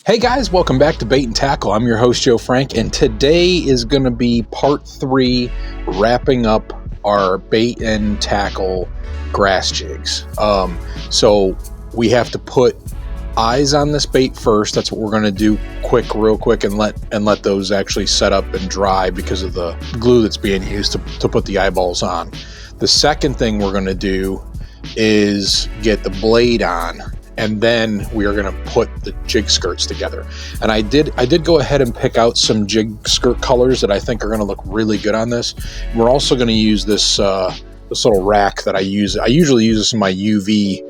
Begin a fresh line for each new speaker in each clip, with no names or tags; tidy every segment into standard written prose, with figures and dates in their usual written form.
Hey guys, welcome back to Bait and Tackle. I'm your host, Joe Frank, and today is going to be part 3, wrapping up our B8N Tackle grass jigs. So we have to put eyes on this bait first. That's what we're going to do real quick, and let those actually set up and dry because of the glue that's being used to put the eyeballs on. The second thing we're going to do is get the blade on, and then we are going to put the jig skirts together. And I did go ahead and pick out some jig skirt colors that I think are going to look really good on this. We're also going to use this this little rack that I use. I usually use this in my UV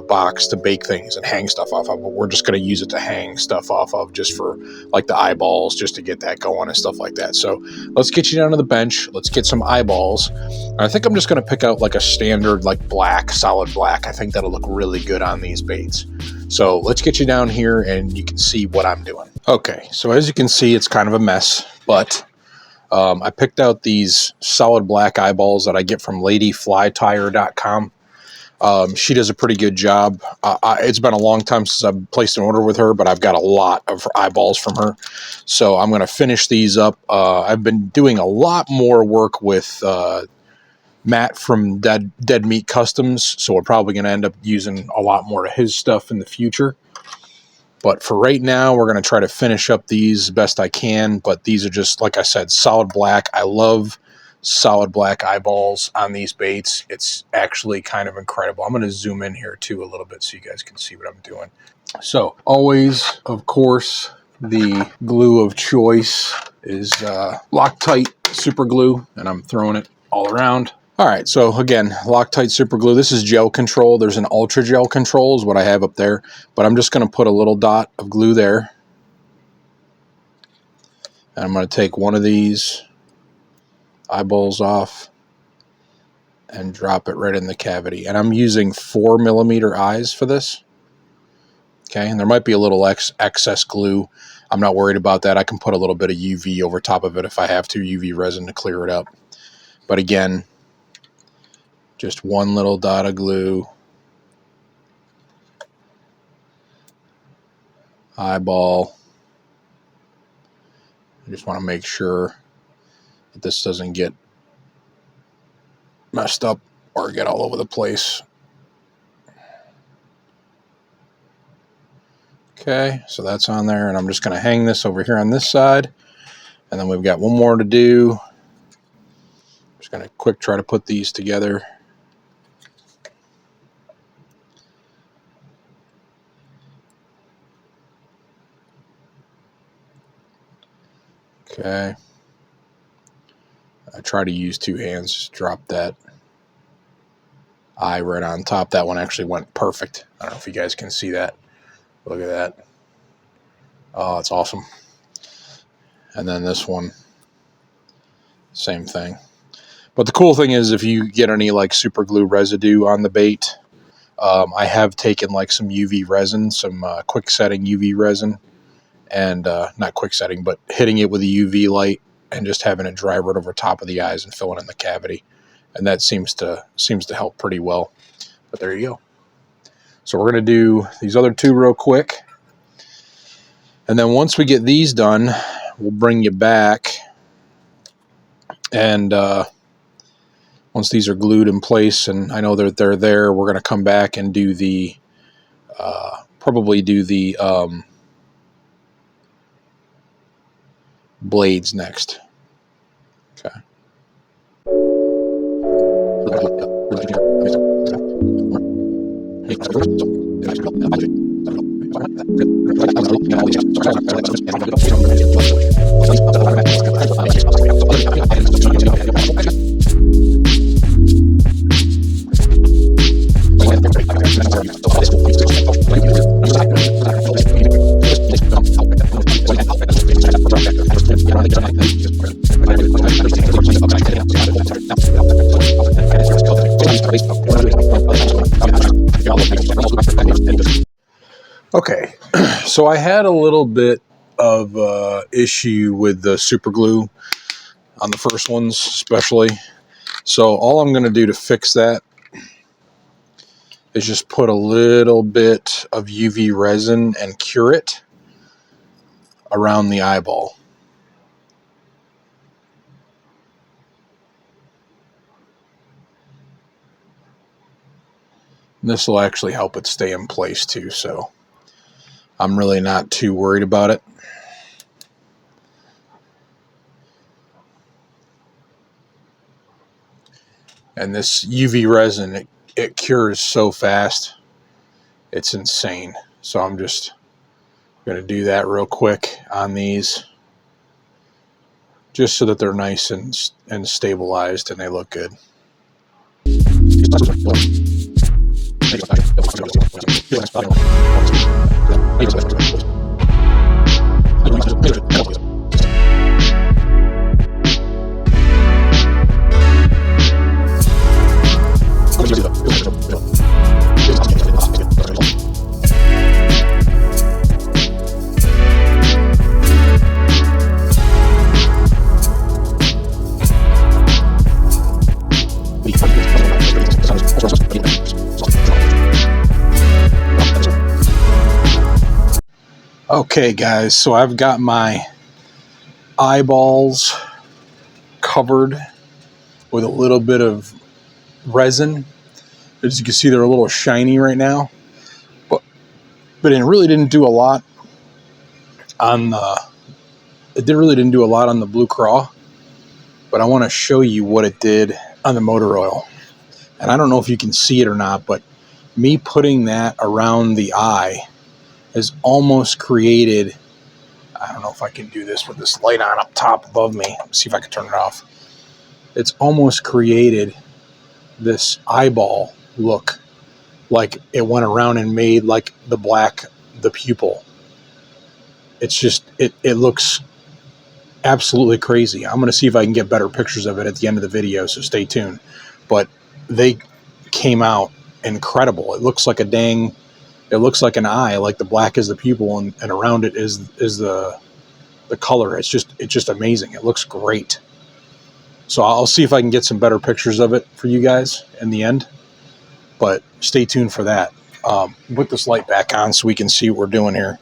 box to bake things and hang stuff off of, but we're just going to use it to hang stuff off of, just for like the eyeballs, just to get that going and stuff like that. So let's get you down to the bench. Let's get some eyeballs. And I think I'm just going to pick out like a standard, like black, solid black. I think that'll look really good on these baits. So let's get you down here and you can see what I'm doing. Okay, so as you can see, it's kind of a mess, but I picked out these solid black eyeballs that I get from ladyflytire.com. She does a pretty good job. It's been a long time since I've placed an order with her, but I've got a lot of eyeballs from her. So I'm going to finish these up. I've been doing a lot more work with Matt from Dead Meat Customs, so we're probably going to end up using a lot more of his stuff in the future. But for right now, we're going to try to finish up these best I can. But these are just, like I said, solid black. I love solid black eyeballs on these baits. It's actually kind of incredible. I'm going to zoom in here too a little bit so you guys can see what I'm doing. So always, of course, the glue of choice is Loctite super glue, and I'm throwing it all around. All right, so again, Loctite super glue. This is gel control. There's an ultra gel control is what I have up there, but I'm just going to put a little dot of glue there, and I'm going to take one of these eyeballs off and drop it right in the cavity. And I'm using 4mm eyes for this. Okay, and there might be a little excess glue. I'm not worried about that. I can put a little bit of UV over top of it if I have to, UV resin to clear it up. But again, just one little dot of glue, eyeball. I just want to make sure that this doesn't get messed up or get all over the place. Okay, so that's on there, and I'm just going to hang this over here on this side, and then we've got one more to do. Just going to try to put these together. Okay. I try to use two hands, just drop that eye right on top. That one actually went perfect. I don't know if you guys can see that. Look at that. Oh, it's awesome. And then this one, same thing. But the cool thing is, if you get any like super glue residue on the bait, I have taken like some UV resin, some quick setting UV resin, and not quick setting, but hitting it with a UV light and just having it dry right over top of the eyes and filling in the cavity. And that seems to help pretty well. But there you go. So we're going to do these other two real quick. And then once we get these done, we'll bring you back. And once these are glued in place, and I know that they're there, we're going to come back and do the, probably do the blades next. Okay. Okay, so I had a little bit of issue with the super glue on the first ones especially. So all I'm going to do to fix that is just put a little bit of UV resin and cure it. around the eyeball. This will actually help it stay in place too, so I'm really not too worried about it. And this UV resin, it cures so fast. It's insane. So I'm just going to do that real quick on these, just so that they're nice and stabilized and they look good. Okay guys, so I've got my eyeballs covered with a little bit of resin. As you can see, they're a little shiny right now, but it really didn't do a lot on the blue craw, but I want to show you what it did on the motor oil. And I don't know if you can see it or not, but me putting that around the eye has almost created, I don't know if I can do this with this light on up top above me. Let's see if I can turn it off. It's almost created this eyeball look, like it went around and made like the pupil. It's just, it looks absolutely crazy. I'm going to see if I can get better pictures of it at the end of the video, so stay tuned. But they came out incredible. It looks like it looks like an eye, like the black is the pupil, and around it is the color. It's just amazing. It looks great. So I'll see if I can get some better pictures of it for you guys in the end, but stay tuned for that. Put this light back on so we can see what we're doing here.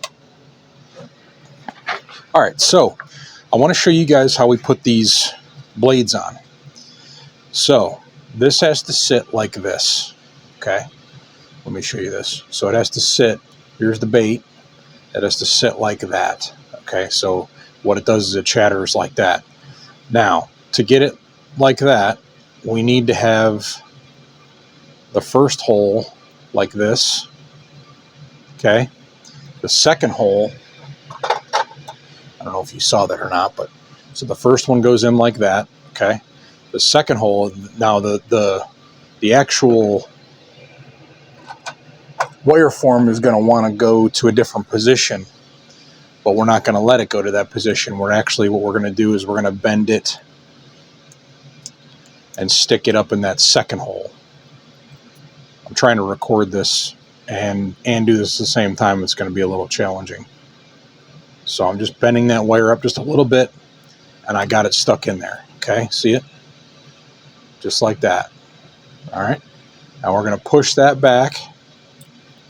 All right, so I want to show you guys how we put these blades on. So this has to sit like this, okay? Let me show you this. So it has to sit, here's the bait, it has to sit like that, okay? So what it does is it chatters like that. Now, to get it like that, we need to have the first hole like this, okay? The second hole, I don't know if you saw that or not, but so the first one goes in like that, okay? The second hole, now the actual wire form is going to want to go to a different position, but we're not going to let it go to that position. What we're going to do is we're going to bend it and stick it up in that second hole. I'm trying to record this and do this at the same time. It's going to be a little challenging. So I'm just bending that wire up just a little bit, and I got it stuck in there. Okay, see it? Just like that. All right. Now we're going to push that back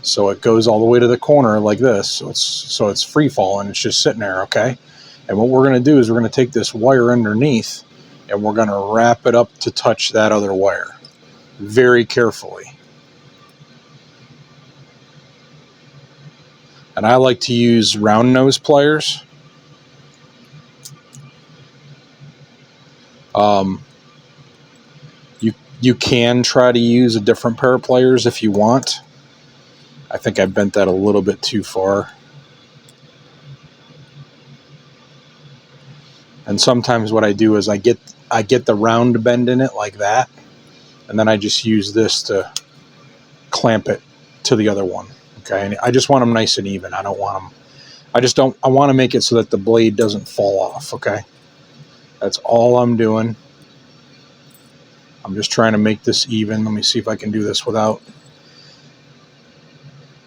so it goes all the way to the corner like this. So it's free falling. It's just sitting there, okay? And what we're going to do is we're going to take this wire underneath and we're going to wrap it up to touch that other wire very carefully. And I like to use round nose pliers. You can try to use a different pair of pliers if you want. I think I bent that a little bit too far. And sometimes what I do is I get the round bend in it like that, and then I just use this to clamp it to the other one. Okay, and I just want them nice and even. I don't want them, I want to make it so that the blade doesn't fall off, okay? That's all I'm doing. I'm just trying to make this even. Let me see if I can do this without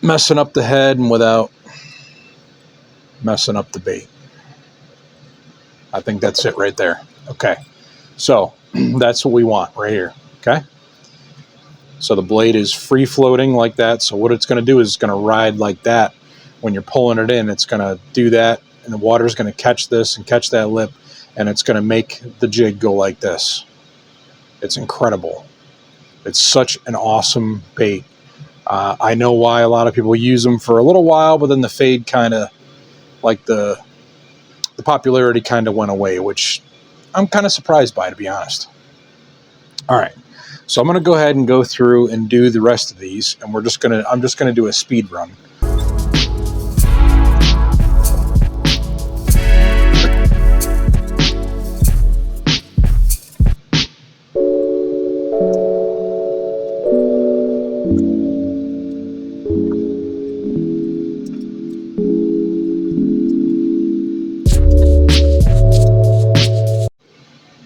messing up the head and without messing up the bait. I think that's it right there. Okay, so that's what we want right here, okay? So the blade is free floating like that. So what it's going to do is it's going to ride like that. When you're pulling it in, it's going to do that, and and the water is going to catch this and catch that lip, and it's going to make the jig go like this. It's incredible. It's such an awesome bait. I know why a lot of people use them for a little while, but then the fade kind of, like the popularity kind of went away, which I'm kind of surprised by, to be honest. All right, so I'm going to go ahead and go through and do the rest of these, and I'm just going to do a speed run.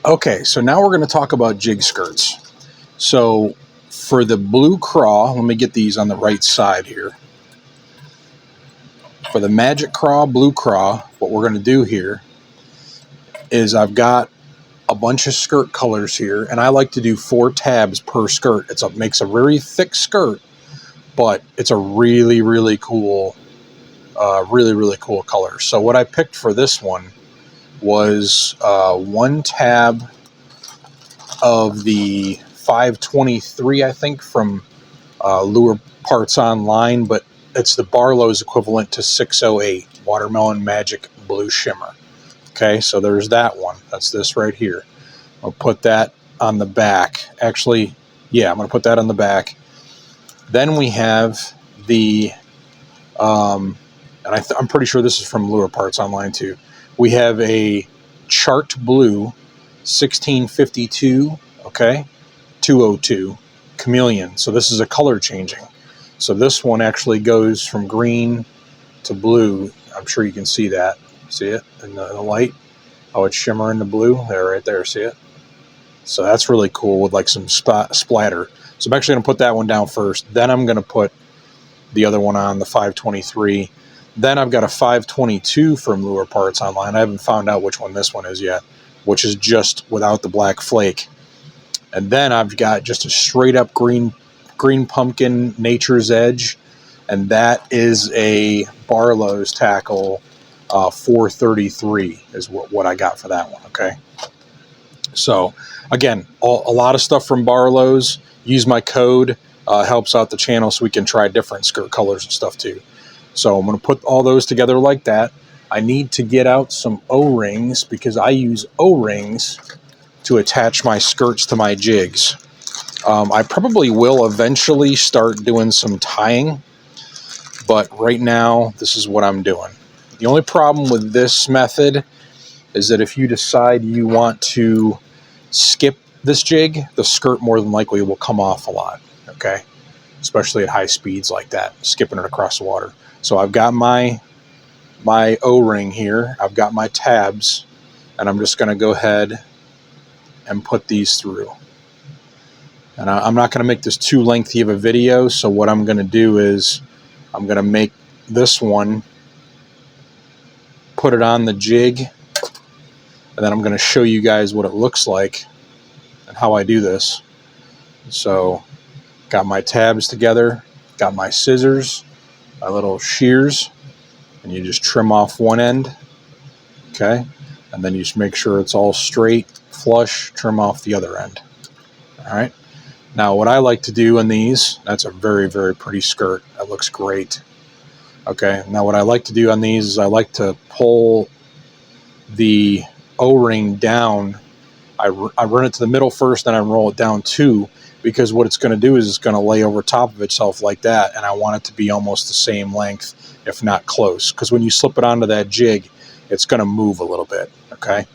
Okay, so now we're going to talk about jig skirts. So for the blue craw, let me get these on the right side here. For the magic craw, blue craw, what we're going to do here is I've got a bunch of skirt colors here, and I like to do 4 tabs per skirt. It makes a very thick skirt, but it's a really, really cool color. So what I picked for this one was 1 tab of the 523, I think, from Lure Parts Online, but it's the Barlow's equivalent to 608 Watermelon Magic Blue Shimmer. Okay, so there's that one. That's this right here. I'll put that on the back. Actually, yeah, I'm going to put that on the back. Then we have the, and I'm pretty sure this is from Lure Parts Online too. We have a Chart Blue 1652, okay, 202 Chameleon. So this is a color changing. So this one actually goes from green to blue. I'm sure you can see that. See it in the light? Oh, it's shimmering the blue. There, right there. See it? So that's really cool with like some splatter. So I'm actually going to put that one down first. Then I'm going to put the other one on, the 523. Then I've got a 522 from Lure Parts Online. I haven't found out which one this one is yet, which is just without the black flake. And then I've got just a straight up green pumpkin Nature's Edge, and that is a Barlow's tackle 433 is what I got for that one. Okay, so again, a lot of stuff from Barlow's. Use my code, helps out the channel, so we can try different skirt colors and stuff too. So I'm going to put all those together like that. I need to get out some O-rings because I use O-rings to attach my skirts to my jigs. I probably will eventually start doing some tying, but right now this is what I'm doing. The only problem with this method is that if you decide you want to skip this jig, the skirt more than likely will come off a lot, okay? Especially at high speeds like that, skipping it across the water. So I've got my O-ring here, I've got my tabs, and I'm just going to go ahead and put these through. And I'm not going to make this too lengthy of a video, so what I'm going to do is I'm going to make this one, put it on the jig, and then I'm going to show you guys what it looks like and how I do this. So got my tabs together, got my scissors, my little shears, and you just trim off one end, okay? And then you just make sure it's all straight, flush, trim off the other end. All right. Now what I like to do in these, that's a very, very pretty skirt. That looks great. Okay. Now what I like to do on these is I like to pull the O-ring down. I run it to the middle first, then I roll it down too, because what it's going to do is it's going to lay over top of itself like that, and I want it to be almost the same length, if not close, because when you slip it onto that jig, it's going to move a little bit. Okay.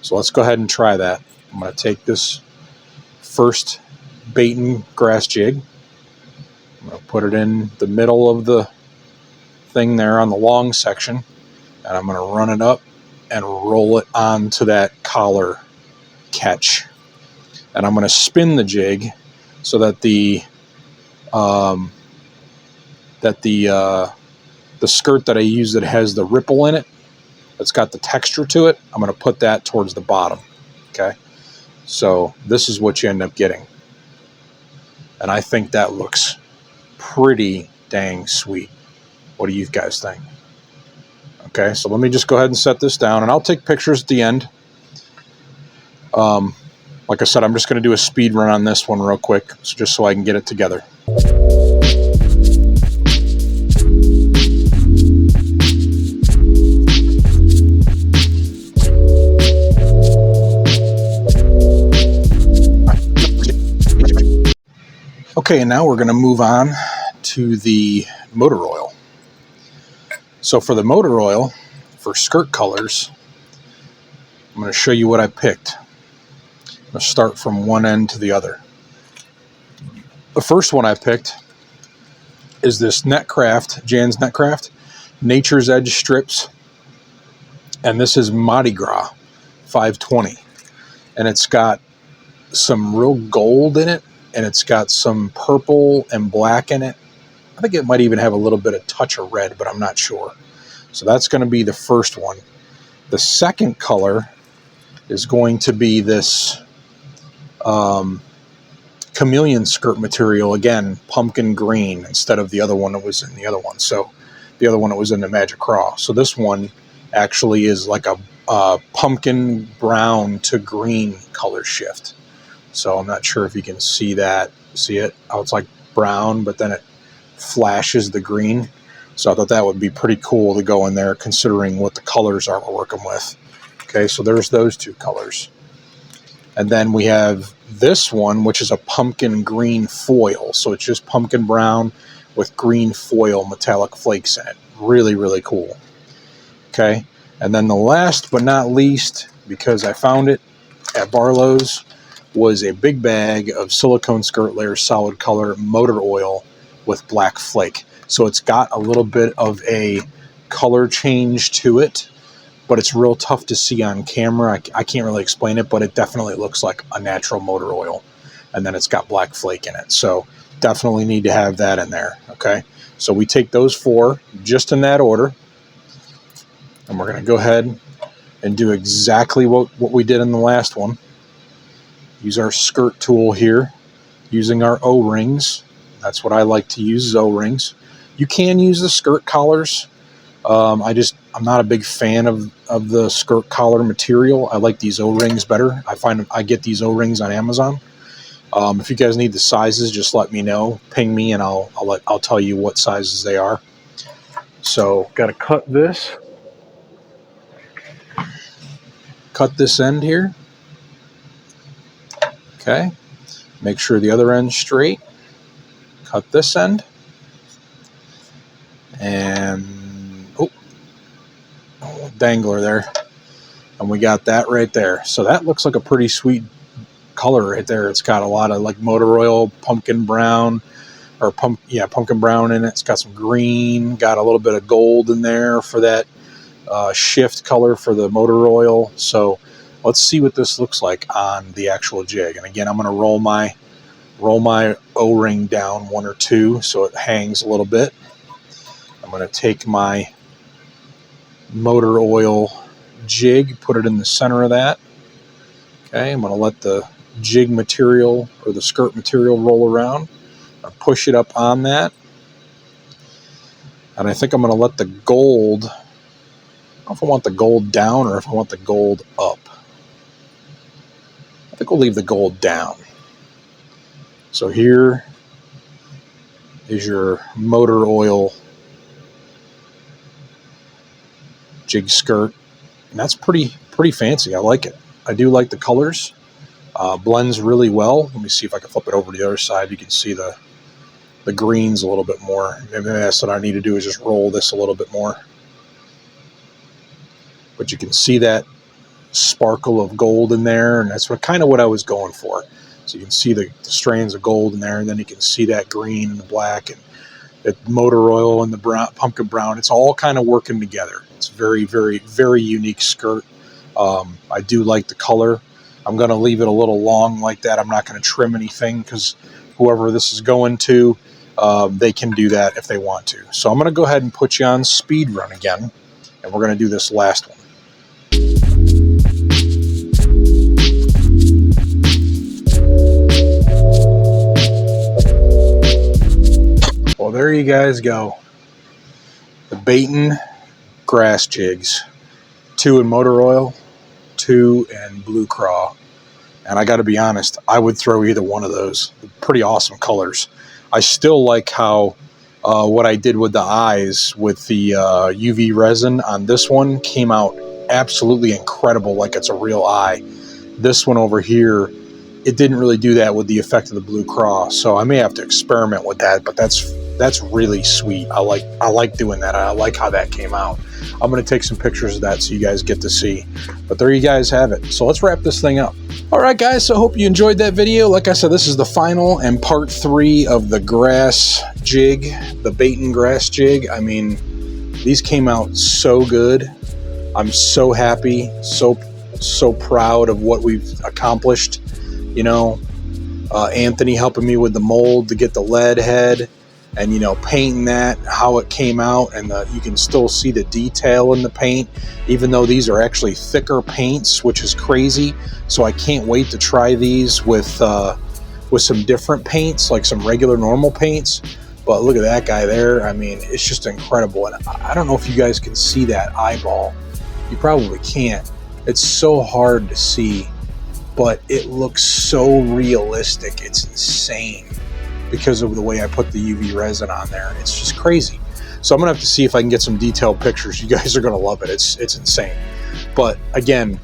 So let's go ahead and try that. I'm going to take this first B8N Grass Jig. I'm going to put it in the middle of the thing there on the long section, and I'm going to run it up and roll it onto that collar catch. And I'm going to spin the jig so that the skirt that I use that has the ripple in it, that's got the texture to it, I'm going to put that towards the bottom. Okay, so this is what you end up getting, and I think that looks pretty dang sweet. What do you guys think? Okay, so let me just go ahead and set this down, and I'll take pictures at the end. Like I said, I'm just going to do a speed run on this one real quick, just so I can get it together. Okay, and now we're going to move on to the motor oil. So for the motor oil, for skirt colors, I'm going to show you what I picked. I'm going to start from one end to the other. The first one I picked is this Netcraft, Jan's Netcraft, Nature's Edge strips. And this is Mardi Gras 520. And it's got some real gold in it, and it's got some purple and black in it. I think it might even have a little bit of touch of red, but I'm not sure. So that's going to be the first one. The second color is going to be this chameleon skirt material. Again, pumpkin green instead of the other one that was in the other one. So the other one that was in the Magic Craw. So this one actually is like a pumpkin brown to green color shift. So I'm not sure if you can see that. See it? How it's like brown, but then it flashes the green. So I thought that would be pretty cool to go in there, considering what the colors are we're working with. Okay, so there's those two colors. And then we have this one, which is a pumpkin green foil. So it's just pumpkin brown with green foil metallic flakes in it. Really, really cool. Okay, and then the last but not least, because I found it at Barlow's, was a big bag of silicone skirt layer solid color motor oil with black flake. So it's got a little bit of a color change to it, but it's real tough to see on camera. I can't really explain it, but it definitely looks like a natural motor oil. And then it's got black flake in it. So definitely need to have that in there. Okay, so we take those four just in that order, and we're going to go ahead and do exactly what we did in the last one. Use our skirt tool here, using our O-rings. That's what I like to use, is O-rings. You can use the skirt collars. I'm not a big fan of the skirt collar material. I like these O-rings better. I find I get these O-rings on Amazon. If you guys need the sizes, just let me know. Ping me, and I'll tell you what sizes they are. So, got to cut this. Cut this end here. Okay, make sure the other end's straight. Cut this end. And, dangler there. And we got that right there. So that looks like a pretty sweet color right there. It's got a lot of like motor oil, pumpkin brown, or pumpkin brown in it. It's got some green, got a little bit of gold in there for that shift color for the motor oil. So let's see what this looks like on the actual jig. And again, I'm going to roll my O-ring down one or two so it hangs a little bit. I'm going to take my motor oil jig, put it in the center of that. Okay, I'm going to let the jig material or the skirt material roll around. I'll push it up on that. And I think I'm going to let the gold, I don't know if I want the gold down or if I want the gold up. I think we'll leave the gold down. So here is your motor oil jig skirt, and that's pretty fancy. I like it. I do like the colors. Blends really well. Let me see if I can flip it over to the other side. You can see the greens a little bit more. Maybe that's what I need to do, is just roll this a little bit more. But you can see that sparkle of gold in there, and that's kind of what I was going for. So you can see the strands of gold in there, and then you can see that green and the black and the motor oil and the brown, pumpkin brown. It's all kind of working together. It's very, very, very unique skirt. I do like the color. I'm going to leave it a little long like that. I'm not going to trim anything, because whoever this is going to, they can do that if they want to. So I'm going to go ahead and put you on speed run again, and we're going to do this last one. Well, there you guys go. The B8N grass jigs, 2 in motor oil, 2 in blue craw. And I got to be honest, I would throw either one of those. Pretty awesome colors. I still like how what I did with the eyes with the UV resin on this one came out absolutely incredible, like it's a real eye. This one over here, it didn't really do that with the effect of the blue craw, so I may have to experiment with that, but that's really sweet. I like doing that. I like how that came out. I'm going to take some pictures of that so you guys get to see. But there you guys have it. So let's wrap this thing up. All right, guys, so I hope you enjoyed that video. Like I said, this is the final and part 3 of the grass jig, the B8N Grass Jig. I mean, these came out so good. I'm so happy, so proud of what we've accomplished. You know, Anthony helping me with the mold to get the lead head, and, you know, painting that, how it came out, and you can still see the detail in the paint, even though these are actually thicker paints, which is crazy. So I can't wait to try these with some different paints, like some regular normal paints. But look at that guy there. I mean, it's just incredible. And I don't know if you guys can see that eyeball. You probably can't. It's so hard to see, but it looks so realistic. It's insane, because of the way I put the UV resin on there. It's just crazy. So I'm gonna have to see if I can get some detailed pictures. You guys are gonna love it. It's insane. But again,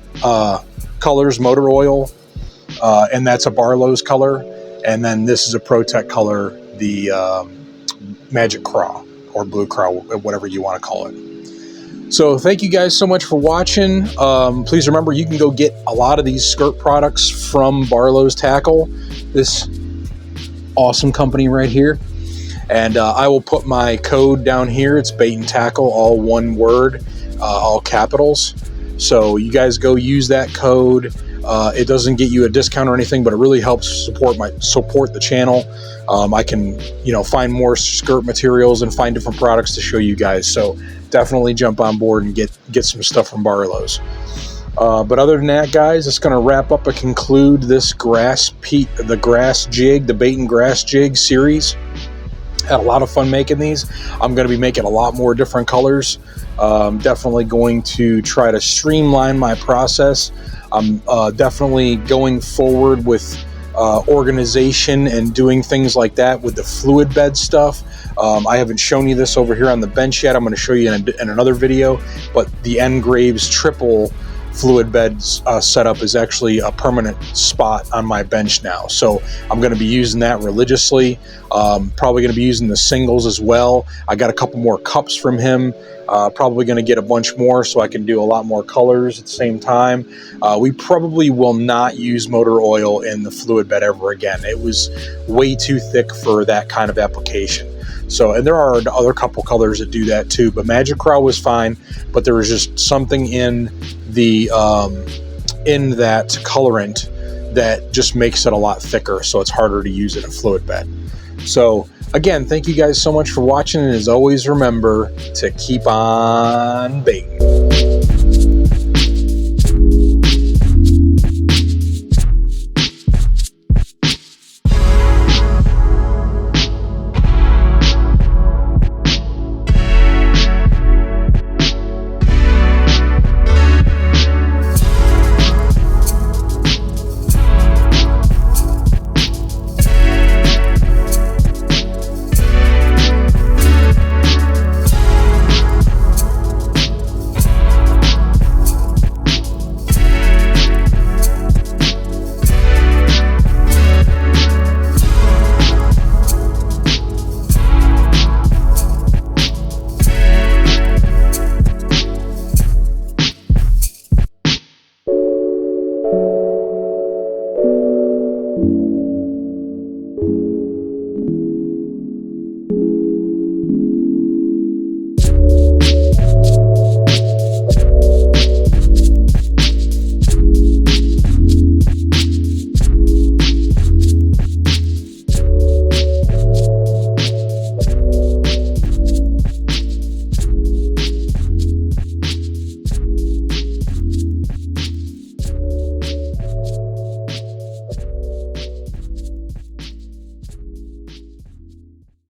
colors, motor oil, and that's a Barlow's color. And then this is a ProTech color, the Magic Craw, or Blue Craw, whatever you wanna call it. So thank you guys so much for watching. Please remember, you can go get a lot of these skirt products from Barlow's Tackle, this awesome company right here. And I will put my code down here. It's B8N Tackle, all one word, all capitals. So you guys go use that code. It doesn't get you a discount or anything, but it really helps support the channel. I can, you know, find more skirt materials and find different products to show you guys. So definitely jump on board and get some stuff from Barlow's. But other than that, guys, it's going to wrap up and conclude this grass jig, the B8N Grass Jig series. Had a lot of fun making these. I'm going to be making a lot more different colors. Definitely going to try to streamline my process. I'm definitely going forward with organization and doing things like that with the fluid bed stuff. I haven't shown you this over here on the bench yet. I'm going to show you in another video, but the NGraves triple fluid bed setup is actually a permanent spot on my bench now. So I'm going to be using that religiously. Probably going to be using the singles as well. I got a couple more cups from him. Probably going to get a bunch more so I can do a lot more colors at the same time. We probably will not use motor oil in the fluid bed ever again. It was way too thick for that kind of application. So, and there are other couple colors that do that too, but Magic Craw was fine, but there was just something in the in that colorant that just makes it a lot thicker, so it's harder to use in a fluid bed. So again, thank you guys so much for watching, and as always, remember to keep on baiting.
You